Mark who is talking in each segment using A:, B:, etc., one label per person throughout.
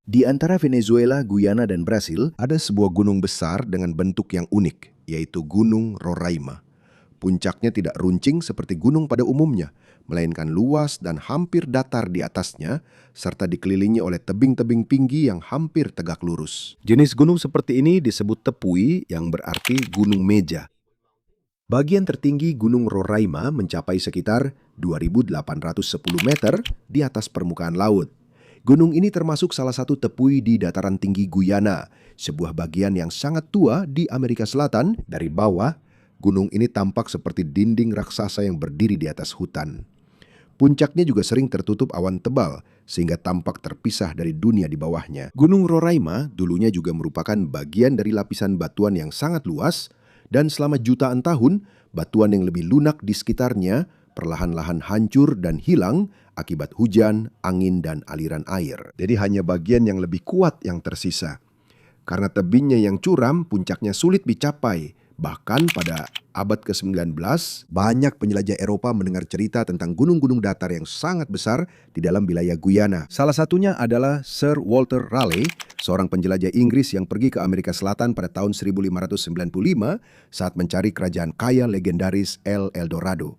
A: Di antara Venezuela, Guyana, dan Brasil, ada sebuah gunung besar dengan bentuk yang unik, yaitu Gunung Roraima. Puncaknya tidak runcing seperti gunung pada umumnya, melainkan luas dan hampir datar di atasnya, serta dikelilingi oleh tebing-tebing tinggi yang hampir tegak lurus. Jenis gunung seperti ini disebut tepui, yang berarti gunung meja. Bagian tertinggi Gunung Roraima mencapai sekitar 2.810 meter di atas permukaan laut. Gunung ini termasuk salah satu tepui di dataran tinggi Guyana, sebuah bagian yang sangat tua di Amerika Selatan. Dari bawah, gunung ini tampak seperti dinding raksasa yang berdiri di atas hutan. Puncaknya juga sering tertutup awan tebal, sehingga tampak terpisah dari dunia di bawahnya. Gunung Roraima dulunya juga merupakan bagian dari lapisan batuan yang sangat luas, dan selama jutaan tahun, batuan yang lebih lunak di sekitarnya perlahan-lahan hancur dan hilang akibat hujan, angin, dan aliran air. Jadi hanya bagian yang lebih kuat yang tersisa. Karena tebingnya yang curam, puncaknya sulit dicapai. Bahkan pada abad ke-19, banyak penjelajah Eropa mendengar cerita tentang gunung-gunung datar yang sangat besar di dalam wilayah Guyana. Salah satunya adalah Sir Walter Raleigh, seorang penjelajah Inggris yang pergi ke Amerika Selatan pada tahun 1595 saat mencari kerajaan kaya legendaris El Dorado.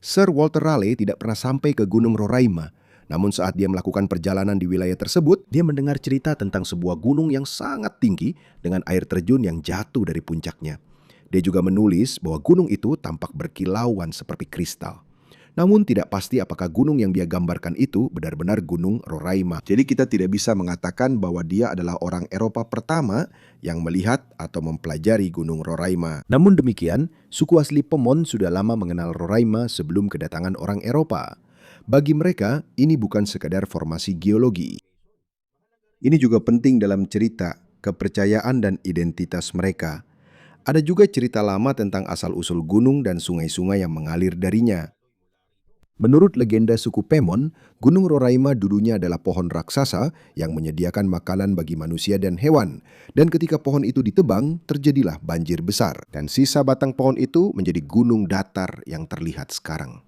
A: Sir Walter Raleigh tidak pernah sampai ke Gunung Roraima. Namun saat dia melakukan perjalanan di wilayah tersebut, dia mendengar cerita tentang sebuah gunung yang sangat tinggi dengan air terjun yang jatuh dari puncaknya. Dia juga menulis bahwa gunung itu tampak berkilauan seperti kristal. Namun tidak pasti apakah gunung yang dia gambarkan itu benar-benar Gunung Roraima. Jadi kita tidak bisa mengatakan bahwa dia adalah orang Eropa pertama yang melihat atau mempelajari Gunung Roraima. Namun demikian, suku asli Pomon sudah lama mengenal Roraima sebelum kedatangan orang Eropa. Bagi mereka, ini bukan sekadar formasi geologi. Ini juga penting dalam cerita, kepercayaan dan identitas mereka. Ada juga cerita lama tentang asal-usul gunung dan sungai-sungai yang mengalir darinya. Menurut legenda suku Pemon, Gunung Roraima dulunya adalah pohon raksasa yang menyediakan makanan bagi manusia dan hewan. Dan ketika pohon itu ditebang, terjadilah banjir besar. Dan sisa batang pohon itu menjadi gunung datar yang terlihat sekarang.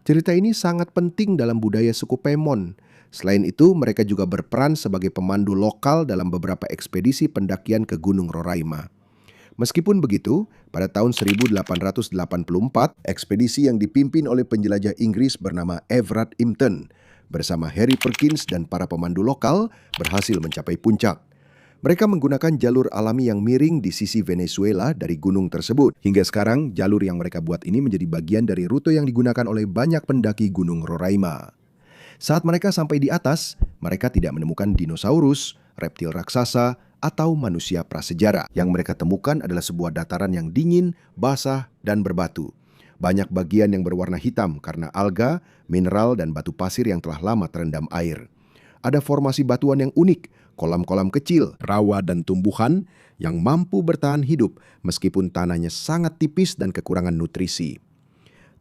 A: Cerita ini sangat penting dalam budaya suku Pemon. Selain itu, mereka juga berperan sebagai pemandu lokal dalam beberapa ekspedisi pendakian ke Gunung Roraima. Meskipun begitu, pada tahun 1884, ekspedisi yang dipimpin oleh penjelajah Inggris bernama Everard Impton bersama Harry Perkins dan para pemandu lokal berhasil mencapai puncak. Mereka menggunakan jalur alami yang miring di sisi Venezuela dari gunung tersebut. Hingga sekarang, jalur yang mereka buat ini menjadi bagian dari rute yang digunakan oleh banyak pendaki Gunung Roraima. Saat mereka sampai di atas, mereka tidak menemukan dinosaurus, reptil raksasa, atau manusia prasejarah. Yang mereka temukan adalah sebuah dataran yang dingin, basah, dan berbatu. Banyak bagian yang berwarna hitam karena alga, mineral, dan batu pasir yang telah lama terendam air. Ada formasi batuan yang unik, kolam-kolam kecil, rawa, dan tumbuhan yang mampu bertahan hidup meskipun tanahnya sangat tipis dan kekurangan nutrisi.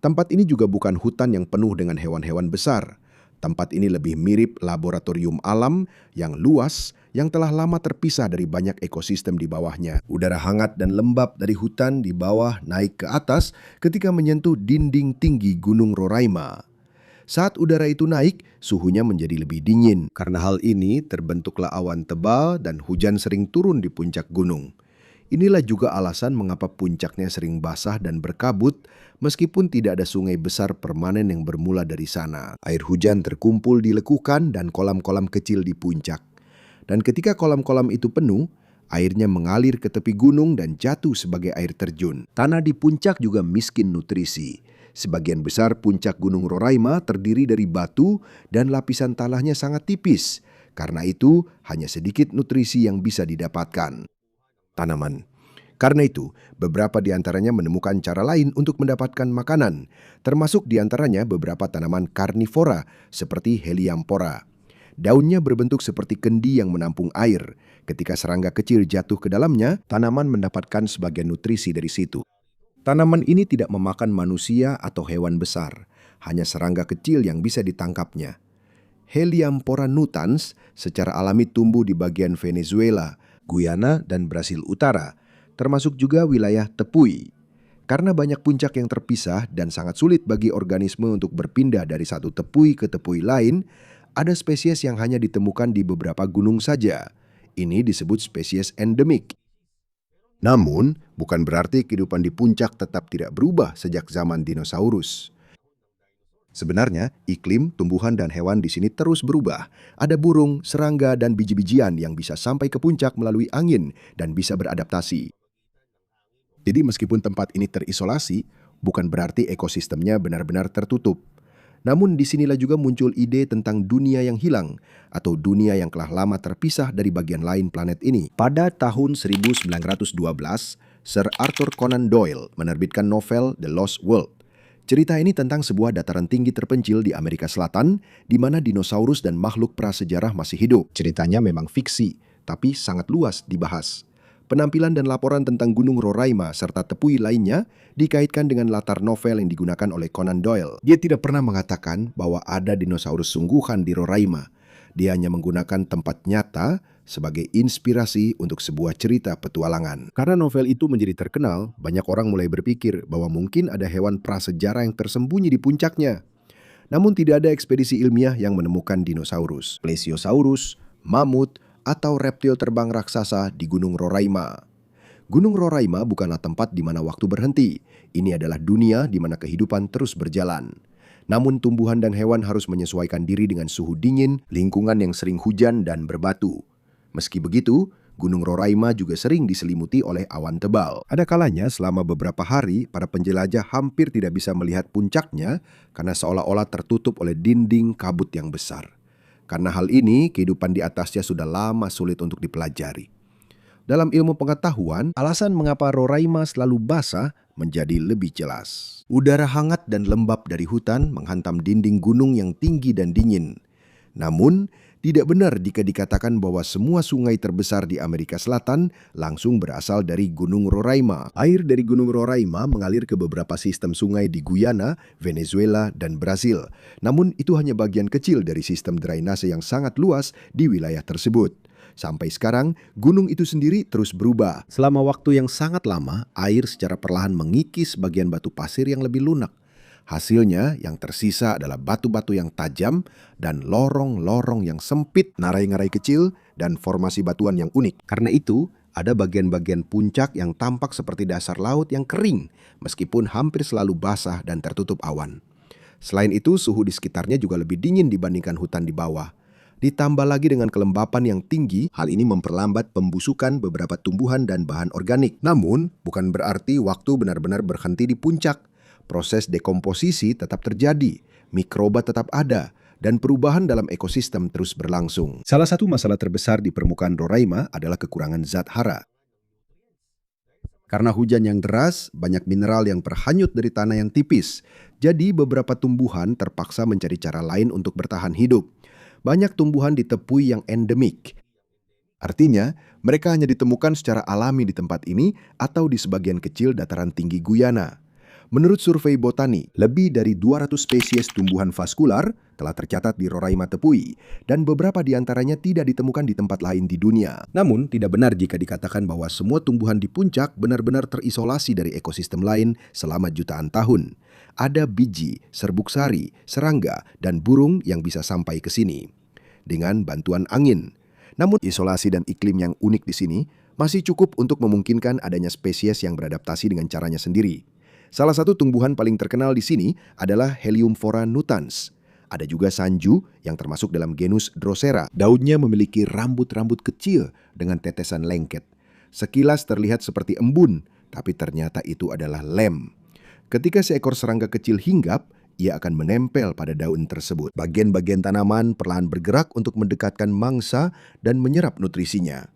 A: Tempat ini juga bukan hutan yang penuh dengan hewan-hewan besar. Tempat ini lebih mirip laboratorium alam yang luas yang telah lama terpisah dari banyak ekosistem di bawahnya. Udara hangat dan lembab dari hutan di bawah naik ke atas ketika menyentuh dinding tinggi Gunung Roraima. Saat udara itu naik, suhunya menjadi lebih dingin. Karena hal ini, terbentuklah awan tebal dan hujan sering turun di puncak gunung. Inilah juga alasan mengapa puncaknya sering basah dan berkabut meskipun tidak ada sungai besar permanen yang bermula dari sana. Air hujan terkumpul di lekukan dan kolam-kolam kecil di puncak. Dan ketika kolam-kolam itu penuh, airnya mengalir ke tepi gunung dan jatuh sebagai air terjun. Tanah di puncak juga miskin nutrisi. Sebagian besar puncak Gunung Roraima terdiri dari batu dan lapisan tanahnya sangat tipis. Karena itu, hanya sedikit nutrisi yang bisa didapatkan. Tanaman. Karena itu, beberapa di antaranya menemukan cara lain untuk mendapatkan makanan, termasuk di antaranya beberapa tanaman karnivora seperti Helianthera. Daunnya berbentuk seperti kendi yang menampung air. Ketika serangga kecil jatuh ke dalamnya, tanaman mendapatkan sebagian nutrisi dari situ. Tanaman ini tidak memakan manusia atau hewan besar, hanya serangga kecil yang bisa ditangkapnya. Helianthera nutans secara alami tumbuh di bagian Venezuela, Guyana, dan Brasil Utara, termasuk juga wilayah tepui. Karena banyak puncak yang terpisah dan sangat sulit bagi organisme untuk berpindah dari satu tepui ke tepui lain, Ada spesies yang hanya ditemukan di beberapa gunung saja. Ini disebut spesies endemik. Namun, bukan berarti kehidupan di puncak tetap tidak berubah sejak zaman dinosaurus. Sebenarnya, iklim, tumbuhan, dan hewan di sini terus berubah. Ada burung, serangga, dan biji-bijian yang bisa sampai ke puncak melalui angin dan bisa beradaptasi. Jadi meskipun tempat ini terisolasi, bukan berarti ekosistemnya benar-benar tertutup. Namun disinilah juga muncul ide tentang dunia yang hilang atau dunia yang telah lama terpisah dari bagian lain planet ini. Pada tahun 1912, Sir Arthur Conan Doyle menerbitkan novel The Lost World. Cerita ini tentang sebuah dataran tinggi terpencil di Amerika Selatan di mana dinosaurus dan makhluk prasejarah masih hidup. Ceritanya memang fiksi, tapi sangat luas dibahas. Penampilan dan laporan tentang Gunung Roraima serta tepui lainnya dikaitkan dengan latar novel yang digunakan oleh Conan Doyle. Dia tidak pernah mengatakan bahwa ada dinosaurus sungguhan di Roraima. Dia hanya menggunakan tempat nyata sebagai inspirasi untuk sebuah cerita petualangan. Karena novel itu menjadi terkenal, banyak orang mulai berpikir bahwa mungkin ada hewan prasejarah yang tersembunyi di puncaknya. Namun tidak ada ekspedisi ilmiah yang menemukan dinosaurus, plesiosaurus, mamut, atau reptil terbang raksasa di Gunung Roraima. Gunung Roraima bukanlah tempat di mana waktu berhenti. Ini adalah dunia di mana kehidupan terus berjalan. Namun tumbuhan dan hewan harus menyesuaikan diri dengan suhu dingin, lingkungan yang sering hujan dan berbatu. Meski begitu, Gunung Roraima juga sering diselimuti oleh awan tebal. Ada kalanya selama beberapa hari, para penjelajah hampir tidak bisa melihat puncaknya karena seolah-olah tertutup oleh dinding kabut yang besar. Karena hal ini, kehidupan di atasnya sudah lama sulit untuk dipelajari. Dalam ilmu pengetahuan, alasan mengapa Roraima selalu basah menjadi lebih jelas. Udara hangat dan lembab dari hutan menghantam dinding gunung yang tinggi dan dingin. Namun, tidak benar jika dikatakan bahwa semua sungai terbesar di Amerika Selatan langsung berasal dari Gunung Roraima. Air dari Gunung Roraima mengalir ke beberapa sistem sungai di Guyana, Venezuela, dan Brasil. Namun itu hanya bagian kecil dari sistem drainase yang sangat luas di wilayah tersebut. Sampai sekarang, gunung itu sendiri terus berubah. Selama waktu yang sangat lama, air secara perlahan mengikis bagian batu pasir yang lebih lunak. Hasilnya yang tersisa adalah batu-batu yang tajam dan lorong-lorong yang sempit, ngarai-ngarai kecil, dan formasi batuan yang unik. Karena itu, ada bagian-bagian puncak yang tampak seperti dasar laut yang kering, meskipun hampir selalu basah dan tertutup awan. Selain itu, suhu di sekitarnya juga lebih dingin dibandingkan hutan di bawah. Ditambah lagi dengan kelembapan yang tinggi, hal ini memperlambat pembusukan beberapa tumbuhan dan bahan organik. Namun, bukan berarti waktu benar-benar berhenti di puncak. Proses dekomposisi tetap terjadi, mikroba tetap ada, dan perubahan dalam ekosistem terus berlangsung. Salah satu masalah terbesar di permukaan Roraima adalah kekurangan zat hara. Karena hujan yang deras, banyak mineral yang terhanyut dari tanah yang tipis. Jadi beberapa tumbuhan terpaksa mencari cara lain untuk bertahan hidup. Banyak tumbuhan di tepui yang endemik. Artinya, mereka hanya ditemukan secara alami di tempat ini atau di sebagian kecil dataran tinggi Guyana. Menurut survei botani, lebih dari 200 spesies tumbuhan vaskular telah tercatat di Roraima Tepui, dan beberapa di antaranya tidak ditemukan di tempat lain di dunia. Namun, tidak benar jika dikatakan bahwa semua tumbuhan di puncak benar-benar terisolasi dari ekosistem lain selama jutaan tahun. Ada biji, serbuk sari, serangga, dan burung yang bisa sampai ke sini dengan bantuan angin. Namun, isolasi dan iklim yang unik di sini masih cukup untuk memungkinkan adanya spesies yang beradaptasi dengan caranya sendiri. Salah satu tumbuhan paling terkenal di sini adalah Heliumphora nutans. Ada juga sanju yang termasuk dalam genus Drosera. Daunnya memiliki rambut-rambut kecil dengan tetesan lengket. Sekilas terlihat seperti embun, tapi ternyata itu adalah lem. Ketika seekor serangga kecil hinggap, ia akan menempel pada daun tersebut. Bagian-bagian tanaman perlahan bergerak untuk mendekatkan mangsa dan menyerap nutrisinya.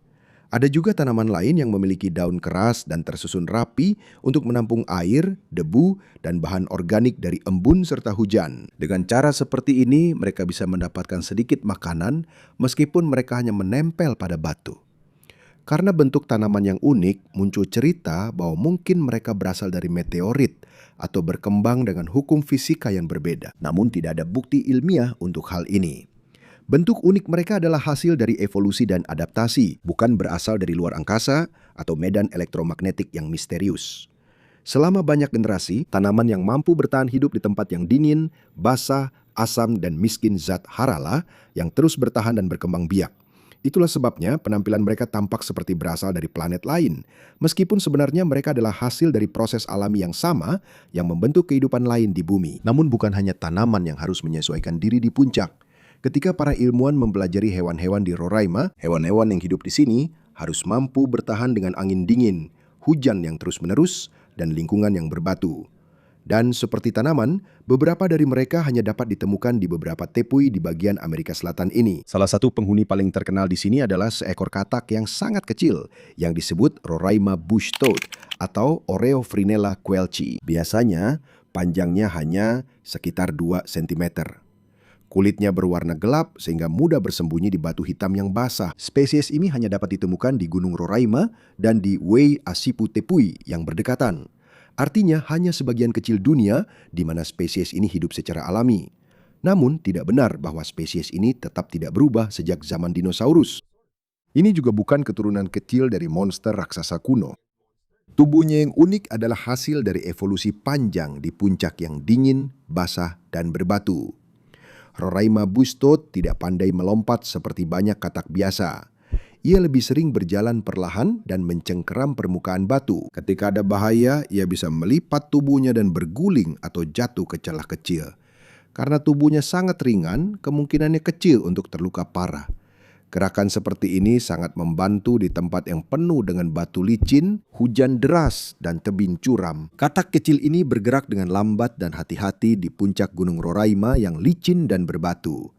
A: Ada juga tanaman lain yang memiliki daun keras dan tersusun rapi untuk menampung air, debu, dan bahan organik dari embun serta hujan. Dengan cara seperti ini, mereka bisa mendapatkan sedikit makanan meskipun mereka hanya menempel pada batu. Karena bentuk tanaman yang unik, muncul cerita bahwa mungkin mereka berasal dari meteorit atau berkembang dengan hukum fisika yang berbeda. Namun tidak ada bukti ilmiah untuk hal ini. Bentuk unik mereka adalah hasil dari evolusi dan adaptasi, bukan berasal dari luar angkasa atau medan elektromagnetik yang misterius. Selama banyak generasi, tanaman yang mampu bertahan hidup di tempat yang dingin, basah, asam dan miskin zat harala yang terus bertahan dan berkembang biak. Itulah sebabnya penampilan mereka tampak seperti berasal dari planet lain, meskipun sebenarnya mereka adalah hasil dari proses alami yang sama yang membentuk kehidupan lain di bumi. Namun bukan hanya tanaman yang harus menyesuaikan diri di puncak. Ketika para ilmuwan mempelajari hewan-hewan di Roraima, hewan-hewan yang hidup di sini harus mampu bertahan dengan angin dingin, hujan yang terus-menerus, dan lingkungan yang berbatu. Dan seperti tanaman, beberapa dari mereka hanya dapat ditemukan di beberapa tepui di bagian Amerika Selatan ini. Salah satu penghuni paling terkenal di sini adalah seekor katak yang sangat kecil yang disebut Roraima bush toad atau Oreophrynella quelchi. Biasanya panjangnya hanya sekitar 2 cm. Kulitnya berwarna gelap sehingga mudah bersembunyi di batu hitam yang basah. Spesies ini hanya dapat ditemukan di Gunung Roraima dan di Wei-Asipu Tepui yang berdekatan. Artinya hanya sebagian kecil dunia di mana spesies ini hidup secara alami. Namun tidak benar bahwa spesies ini tetap tidak berubah sejak zaman dinosaurus. Ini juga bukan keturunan kecil dari monster raksasa kuno. Tubuhnya yang unik adalah hasil dari evolusi panjang di puncak yang dingin, basah, dan berbatu. Roraima bush toad tidak pandai melompat seperti banyak katak biasa. Ia lebih sering berjalan perlahan dan mencengkeram permukaan batu. Ketika ada bahaya, ia bisa melipat tubuhnya dan berguling atau jatuh ke celah kecil. Karena tubuhnya sangat ringan, kemungkinannya kecil untuk terluka parah. Gerakan seperti ini sangat membantu di tempat yang penuh dengan batu licin, hujan deras, dan tebing curam. Katak kecil ini bergerak dengan lambat dan hati-hati di puncak Gunung Roraima yang licin dan berbatu.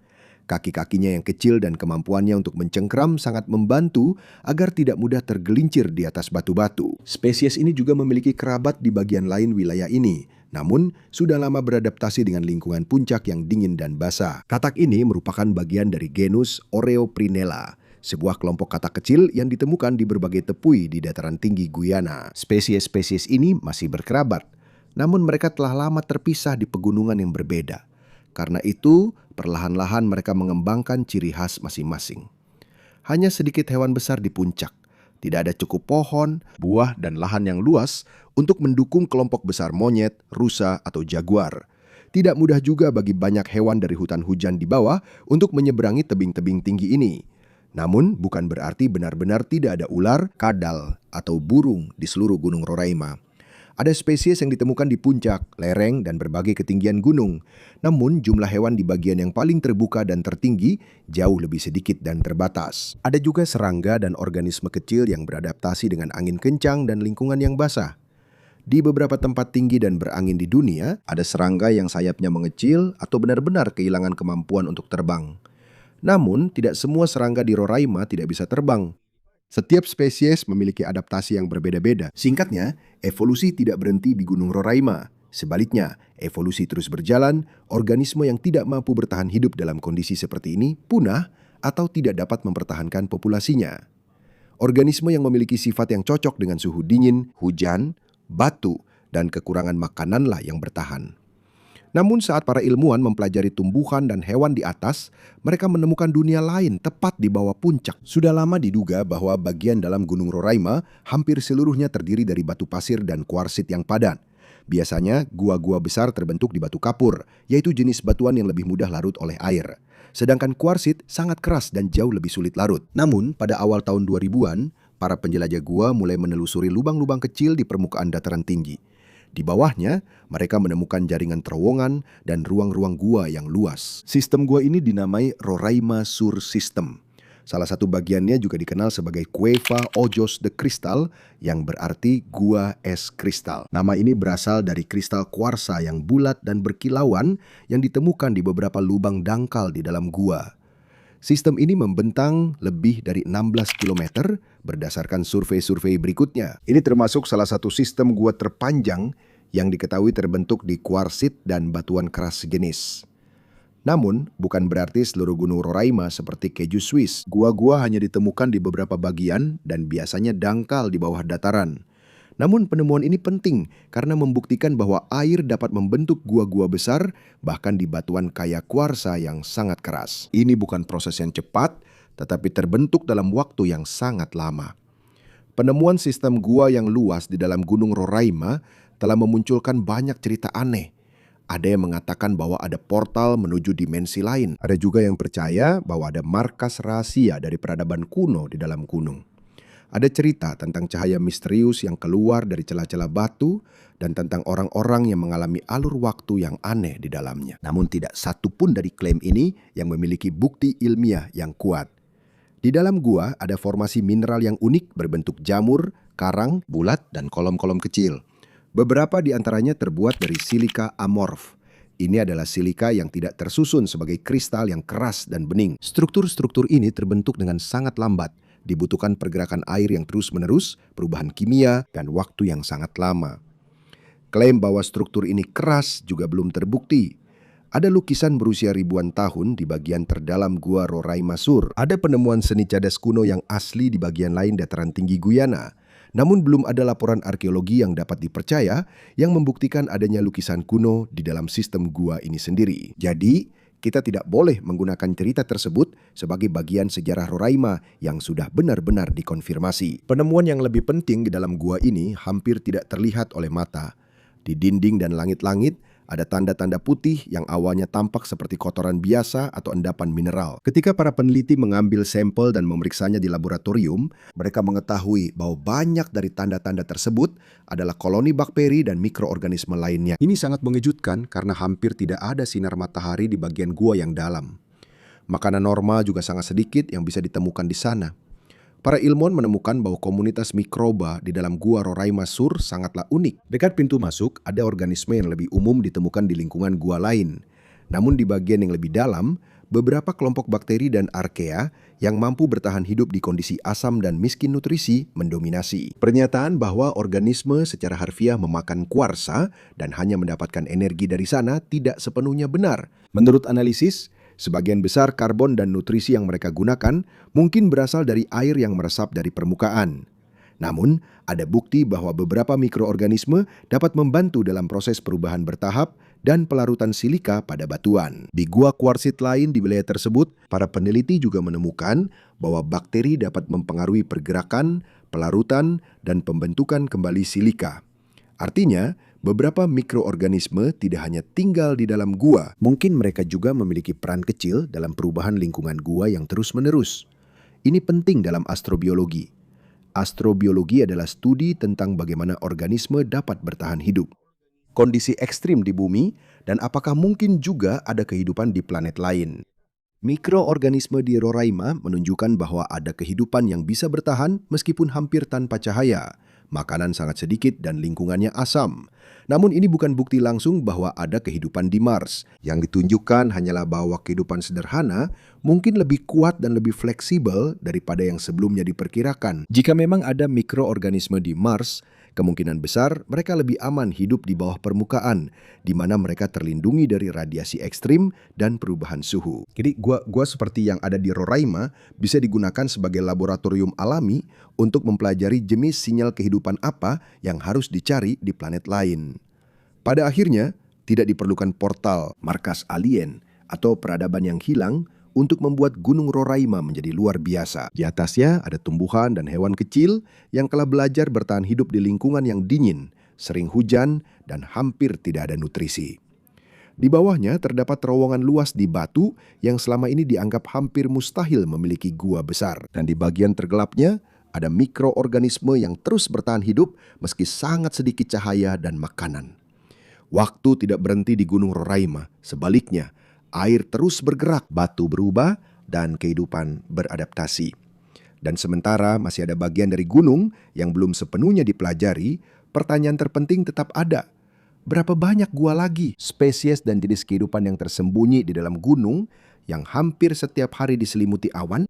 A: Kaki-kakinya yang kecil dan kemampuannya untuk mencengkeram sangat membantu agar tidak mudah tergelincir di atas batu-batu. Spesies ini juga memiliki kerabat di bagian lain wilayah ini, namun sudah lama beradaptasi dengan lingkungan puncak yang dingin dan basah. Katak ini merupakan bagian dari genus Oreophrynella, sebuah kelompok katak kecil yang ditemukan di berbagai tepui di dataran tinggi Guyana. Spesies-spesies ini masih berkerabat, namun mereka telah lama terpisah di pegunungan yang berbeda. Karena itu, perlahan-lahan mereka mengembangkan ciri khas masing-masing. Hanya sedikit hewan besar di puncak. Tidak ada cukup pohon, buah, dan lahan yang luas untuk mendukung kelompok besar monyet, rusa, atau jaguar. Tidak mudah juga bagi banyak hewan dari hutan hujan di bawah untuk menyeberangi tebing-tebing tinggi ini. Namun, bukan berarti benar-benar tidak ada ular, kadal, atau burung di seluruh Gunung Roraima. Ada spesies yang ditemukan di puncak, lereng, dan berbagai ketinggian gunung. Namun, jumlah hewan di bagian yang paling terbuka dan tertinggi jauh lebih sedikit dan terbatas. Ada juga serangga dan organisme kecil yang beradaptasi dengan angin kencang dan lingkungan yang basah. Di beberapa tempat tinggi dan berangin di dunia, ada serangga yang sayapnya mengecil atau benar-benar kehilangan kemampuan untuk terbang. Namun, tidak semua serangga di Roraima tidak bisa terbang. Setiap spesies memiliki adaptasi yang berbeda-beda. Singkatnya, evolusi tidak berhenti di Gunung Roraima. Sebaliknya, evolusi terus berjalan, organisme yang tidak mampu bertahan hidup dalam kondisi seperti ini punah atau tidak dapat mempertahankan populasinya. Organisme yang memiliki sifat yang cocok dengan suhu dingin, hujan, batu, dan kekurangan makananlah yang bertahan. Namun saat para ilmuwan mempelajari tumbuhan dan hewan di atas, mereka menemukan dunia lain tepat di bawah puncak. Sudah lama diduga bahwa bagian dalam Gunung Roraima hampir seluruhnya terdiri dari batu pasir dan kuarsit yang padat. Biasanya, gua-gua besar terbentuk di batu kapur, yaitu jenis batuan yang lebih mudah larut oleh air. Sedangkan kuarsit sangat keras dan jauh lebih sulit larut. Namun, pada awal tahun 2000-an, para penjelajah gua mulai menelusuri lubang-lubang kecil di permukaan dataran tinggi. Di bawahnya, mereka menemukan jaringan terowongan dan ruang-ruang gua yang luas. Sistem gua ini dinamai Roraima Sur System. Salah satu bagiannya juga dikenal sebagai Cueva Ojos de Cristal, yang berarti gua es kristal. Nama ini berasal dari kristal kuarsa yang bulat dan berkilauan yang ditemukan di beberapa lubang dangkal di dalam gua. Sistem ini membentang lebih dari 16 km berdasarkan survei-survei berikutnya. Ini termasuk salah satu sistem gua terpanjang yang diketahui terbentuk di kuarsit dan batuan keras sejenis. Namun, bukan berarti seluruh Gunung Roraima seperti keju Swiss. Gua-gua hanya ditemukan di beberapa bagian dan biasanya dangkal di bawah dataran. Namun penemuan ini penting karena membuktikan bahwa air dapat membentuk gua-gua besar bahkan di batuan kaya kuarsa yang sangat keras. Ini bukan proses yang cepat, tetapi terbentuk dalam waktu yang sangat lama. Penemuan sistem gua yang luas di dalam Gunung Roraima telah memunculkan banyak cerita aneh. Ada yang mengatakan bahwa ada portal menuju dimensi lain. Ada juga yang percaya bahwa ada markas rahasia dari peradaban kuno di dalam gunung. Ada cerita tentang cahaya misterius yang keluar dari celah-celah batu dan tentang orang-orang yang mengalami alur waktu yang aneh di dalamnya. Namun tidak satu pun dari klaim ini yang memiliki bukti ilmiah yang kuat. Di dalam gua ada formasi mineral yang unik berbentuk jamur, karang, bulat, dan kolom-kolom kecil. Beberapa di antaranya terbuat dari silika amorf. Ini adalah silika yang tidak tersusun sebagai kristal yang keras dan bening. Struktur-struktur ini terbentuk dengan sangat lambat. Dibutuhkan pergerakan air yang terus-menerus, perubahan kimia, dan waktu yang sangat lama. Klaim bahwa struktur ini keras juga belum terbukti. Ada lukisan berusia ribuan tahun di bagian terdalam Gua Roraima Sur. Ada penemuan seni cadas kuno yang asli di bagian lain dataran tinggi Guyana. Namun belum ada laporan arkeologi yang dapat dipercaya yang membuktikan adanya lukisan kuno di dalam sistem gua ini sendiri. Jadi, kita tidak boleh menggunakan cerita tersebut sebagai bagian sejarah Roraima yang sudah benar-benar dikonfirmasi. Penemuan yang lebih penting di dalam gua ini hampir tidak terlihat oleh mata. Di dinding dan langit-langit, ada tanda-tanda putih yang awalnya tampak seperti kotoran biasa atau endapan mineral. Ketika para peneliti mengambil sampel dan memeriksanya di laboratorium, mereka mengetahui bahwa banyak dari tanda-tanda tersebut adalah koloni bakteri dan mikroorganisme lainnya. Ini sangat mengejutkan karena hampir tidak ada sinar matahari di bagian gua yang dalam. Makanan normal juga sangat sedikit yang bisa ditemukan di sana. Para ilmuwan menemukan bahwa komunitas mikroba di dalam Gua Roraima Sur sangatlah unik. Dekat pintu masuk, ada organisme yang lebih umum ditemukan di lingkungan gua lain. Namun di bagian yang lebih dalam, beberapa kelompok bakteri dan arkea yang mampu bertahan hidup di kondisi asam dan miskin nutrisi mendominasi. Pernyataan bahwa organisme secara harfiah memakan kuarsa dan hanya mendapatkan energi dari sana tidak sepenuhnya benar. Menurut analisis, sebagian besar karbon dan nutrisi yang mereka gunakan mungkin berasal dari air yang meresap dari permukaan. Namun, ada bukti bahwa beberapa mikroorganisme dapat membantu dalam proses perubahan bertahap dan pelarutan silika pada batuan. Di gua kuarsit lain di wilayah tersebut, para peneliti juga menemukan bahwa bakteri dapat mempengaruhi pergerakan, pelarutan, dan pembentukan kembali silika. Artinya, beberapa mikroorganisme tidak hanya tinggal di dalam gua, mungkin mereka juga memiliki peran kecil dalam perubahan lingkungan gua yang terus-menerus. Ini penting dalam astrobiologi. Astrobiologi adalah studi tentang bagaimana organisme dapat bertahan hidup, kondisi ekstrim di bumi, dan apakah mungkin juga ada kehidupan di planet lain. Mikroorganisme di Roraima menunjukkan bahwa ada kehidupan yang bisa bertahan meskipun hampir tanpa cahaya. Makanan sangat sedikit dan lingkungannya asam. Namun ini bukan bukti langsung bahwa ada kehidupan di Mars. Yang ditunjukkan hanyalah bahwa kehidupan sederhana mungkin lebih kuat dan lebih fleksibel daripada yang sebelumnya diperkirakan. Jika memang ada mikroorganisme di Mars, kemungkinan besar mereka lebih aman hidup di bawah permukaan, di mana mereka terlindungi dari radiasi ekstrim dan perubahan suhu. Jadi gua seperti yang ada di Roraima bisa digunakan sebagai laboratorium alami untuk mempelajari jenis sinyal kehidupan apa yang harus dicari di planet lain. Pada akhirnya, tidak diperlukan portal, markas alien, atau peradaban yang hilang untuk membuat Gunung Roraima menjadi luar biasa. Di atasnya ada tumbuhan dan hewan kecil yang telah belajar bertahan hidup di lingkungan yang dingin, sering hujan, dan hampir tidak ada nutrisi. Di bawahnya terdapat terowongan luas di batu yang selama ini dianggap hampir mustahil memiliki gua besar. Dan di bagian tergelapnya ada mikroorganisme yang terus bertahan hidup meski sangat sedikit cahaya dan makanan. Waktu tidak berhenti di Gunung Roraima, sebaliknya, air terus bergerak, batu berubah, dan kehidupan beradaptasi. Dan sementara masih ada bagian dari gunung yang belum sepenuhnya dipelajari, pertanyaan terpenting tetap ada. Berapa banyak gua lagi? Spesies dan jenis kehidupan yang tersembunyi di dalam gunung yang hampir setiap hari diselimuti awan?